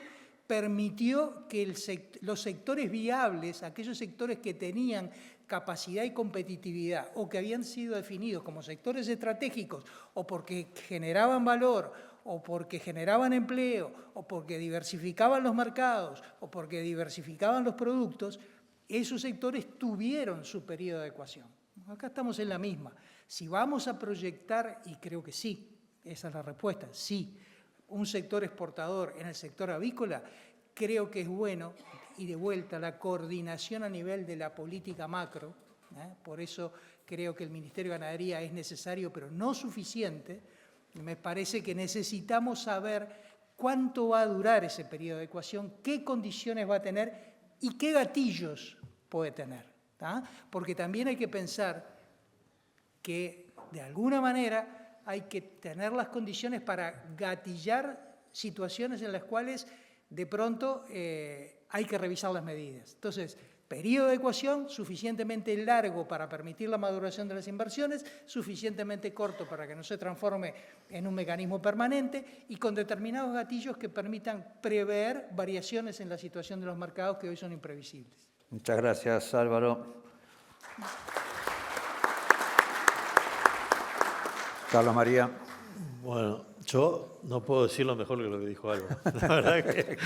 permitió que los sectores viables, aquellos sectores que tenían capacidad y competitividad o que habían sido definidos como sectores estratégicos o porque generaban valor o porque generaban empleo o porque diversificaban los mercados o porque diversificaban los productos, esos sectores tuvieron su periodo de adecuación. Acá estamos en la misma. Si vamos a proyectar, y creo que sí, esa es la respuesta, sí, un sector exportador en el sector avícola, creo que es bueno, y de vuelta la coordinación a nivel de la política macro, por eso creo que el Ministerio de Ganadería es necesario, pero no suficiente. Me parece que necesitamos saber cuánto va a durar ese periodo de adecuación, qué condiciones va a tener y qué gatillos puede tener. Porque también hay que pensar que, de alguna manera, hay que tener las condiciones para gatillar situaciones en las cuales, de pronto, hay que revisar las medidas. Entonces, periodo de adecuación suficientemente largo para permitir la maduración de las inversiones, suficientemente corto para que no se transforme en un mecanismo permanente y con determinados gatillos que permitan prever variaciones en la situación de los mercados que hoy son imprevisibles. Muchas gracias, Álvaro. Carlos María. Bueno, yo no puedo decirlo mejor que lo que dijo Álvaro. La verdad que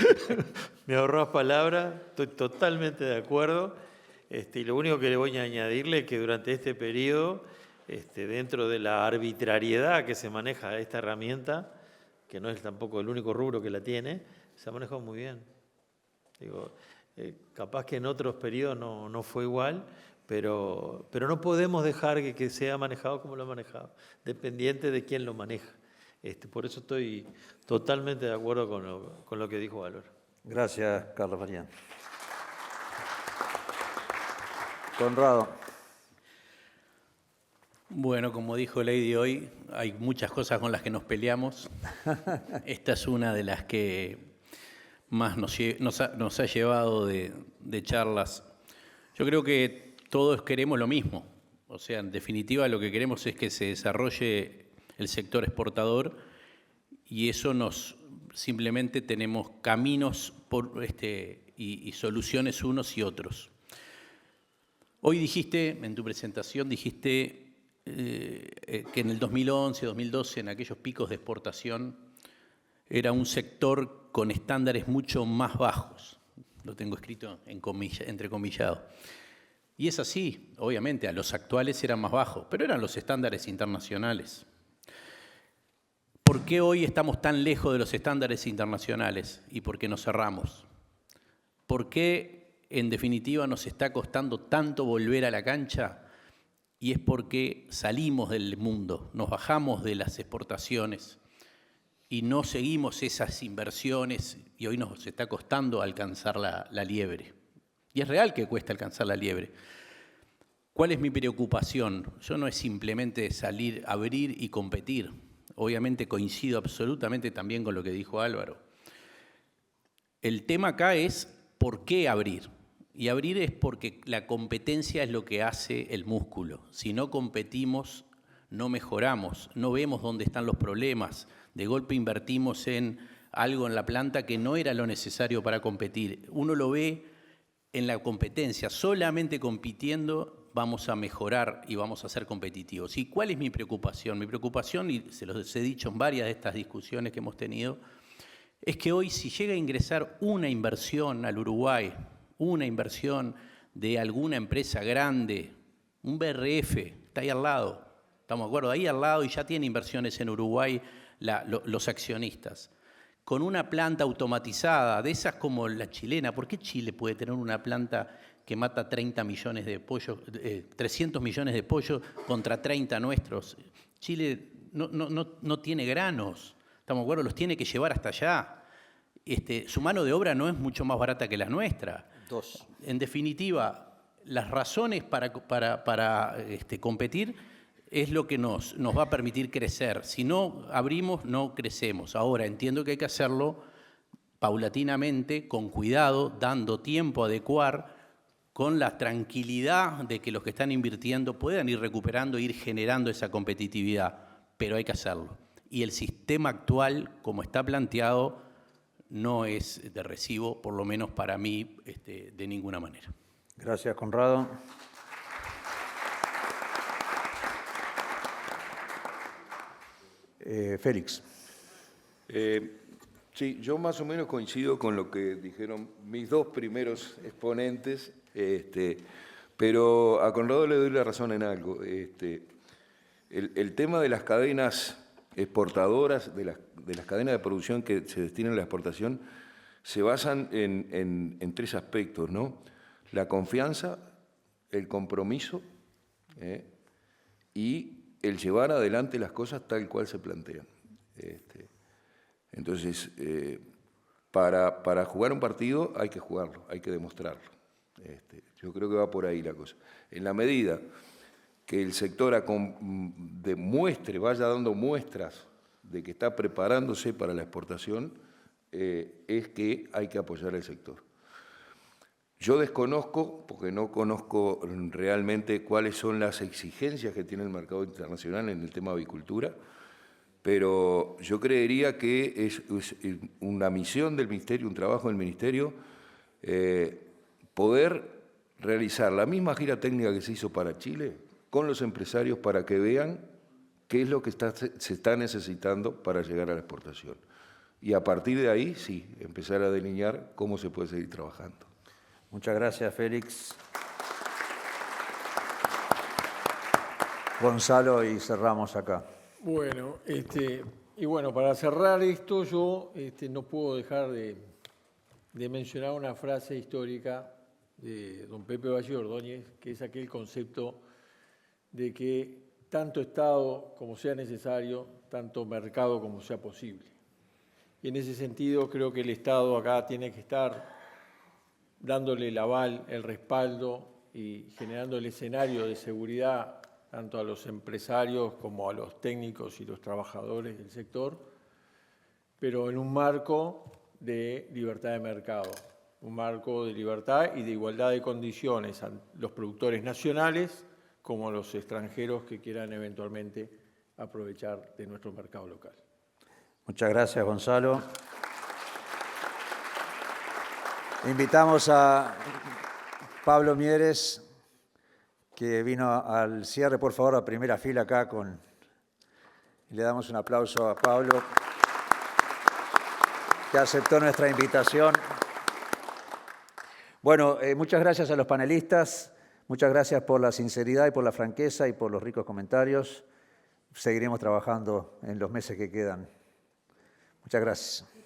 me ahorró palabras, estoy totalmente de acuerdo. Y lo único que le voy a añadirle es que durante este periodo, dentro de la arbitrariedad que se maneja esta herramienta, que no es tampoco el único rubro que la tiene, se ha manejado muy bien. Digo, capaz que en otros periodos no fue igual, pero no podemos dejar que sea manejado como lo ha manejado, dependiente de quién lo maneja. Por eso estoy totalmente de acuerdo con lo que dijo Álvaro. Gracias, Carlos María. Conrado. Bueno, como dijo Lady hoy, hay muchas cosas con las que nos peleamos. Esta es una de las que más nos ha llevado de charlas. Yo creo que todos queremos lo mismo. O sea, en definitiva, lo que queremos es que se desarrolle el sector exportador y eso simplemente tenemos caminos y soluciones unos y otros. Hoy en tu presentación dijiste que en el 2011, 2012, en aquellos picos de exportación, era un sector con estándares mucho más bajos. Lo tengo escrito entrecomillado. Y es así, obviamente, a los actuales eran más bajos, pero eran los estándares internacionales. ¿Por qué hoy estamos tan lejos de los estándares internacionales y por qué nos cerramos? ¿Por qué, en definitiva, nos está costando tanto volver a la cancha? y es porque salimos del mundo, nos bajamos de las exportaciones y no seguimos esas inversiones y hoy nos está costando alcanzar la liebre. Y es real que cuesta alcanzar la liebre. ¿Cuál es mi preocupación? Yo no es simplemente salir, abrir y competir. Obviamente coincido absolutamente también con lo que dijo Álvaro. El tema acá es ¿por qué abrir? Y abrir es porque la competencia es lo que hace el músculo. Si no competimos, no mejoramos, no vemos dónde están los problemas. De golpe invertimos en algo en la planta que no era lo necesario para competir. Uno lo ve en la competencia. Solamente compitiendo vamos a mejorar y vamos a ser competitivos. ¿Y cuál es mi preocupación? Mi preocupación, y se los he dicho en varias de estas discusiones que hemos tenido, es que hoy si llega a ingresar una inversión al Uruguay, una inversión de alguna empresa grande, un BRF, está ahí al lado, estamos de acuerdo, ahí al lado y ya tiene inversiones en Uruguay los accionistas, con una planta automatizada, de esas como la chilena. ¿Por qué Chile puede tener una planta que mata 30 millones de pollos, 300 millones de pollos contra 30 nuestros? Chile no tiene granos, estamos de acuerdo, los tiene que llevar hasta allá. Su mano de obra no es mucho más barata que la nuestra. En definitiva, las razones para competir es lo que nos va a permitir crecer. Si no abrimos, no crecemos. Ahora, entiendo que hay que hacerlo paulatinamente, con cuidado, dando tiempo a adecuar, con la tranquilidad de que los que están invirtiendo puedan ir recuperando, ir generando esa competitividad. Pero hay que hacerlo. Y el sistema actual, como está planteado, no es de recibo, por lo menos para mí, de ninguna manera. Gracias, Conrado. Félix. Sí, yo más o menos coincido con lo que dijeron mis dos primeros exponentes, pero a Conrado le doy la razón en algo. El tema de las cadenas exportadoras, de las cadenas de producción que se destinan a la exportación, se basan en tres aspectos, ¿no? La confianza, el compromiso y el llevar adelante las cosas tal cual se plantean. Entonces, para jugar un partido hay que jugarlo, hay que demostrarlo. Yo creo que va por ahí la cosa. En la medida que el sector vaya dando muestras de que está preparándose para la exportación, es que hay que apoyar al sector. Yo desconozco, porque no conozco realmente cuáles son las exigencias que tiene el mercado internacional en el tema de avicultura, pero yo creería que es una misión del Ministerio, un trabajo del Ministerio, poder realizar la misma gira técnica que se hizo para Chile con los empresarios para que vean qué es lo que se está necesitando para llegar a la exportación. Y a partir de ahí, sí, empezar a delinear cómo se puede seguir trabajando. Muchas gracias, Félix. Gonzalo, y cerramos acá. Bueno, y bueno, para cerrar esto, yo no puedo dejar de mencionar una frase histórica de don Pepe Valle Ordóñez, que es aquel concepto de que tanto Estado como sea necesario, tanto mercado como sea posible. Y en ese sentido creo que el Estado acá tiene que estar dándole el aval, el respaldo y generando el escenario de seguridad tanto a los empresarios como a los técnicos y los trabajadores del sector, pero en un marco de libertad de mercado, un marco de libertad y de igualdad de condiciones a los productores nacionales como a los extranjeros que quieran eventualmente aprovechar de nuestro mercado local. Muchas gracias, Gonzalo. Invitamos a Pablo Mieres, que vino al cierre, por favor, a primera fila acá. Le damos un aplauso a Pablo, que aceptó nuestra invitación. Bueno, muchas gracias a los panelistas, muchas gracias por la sinceridad y por la franqueza y por los ricos comentarios. Seguiremos trabajando en los meses que quedan. Muchas gracias.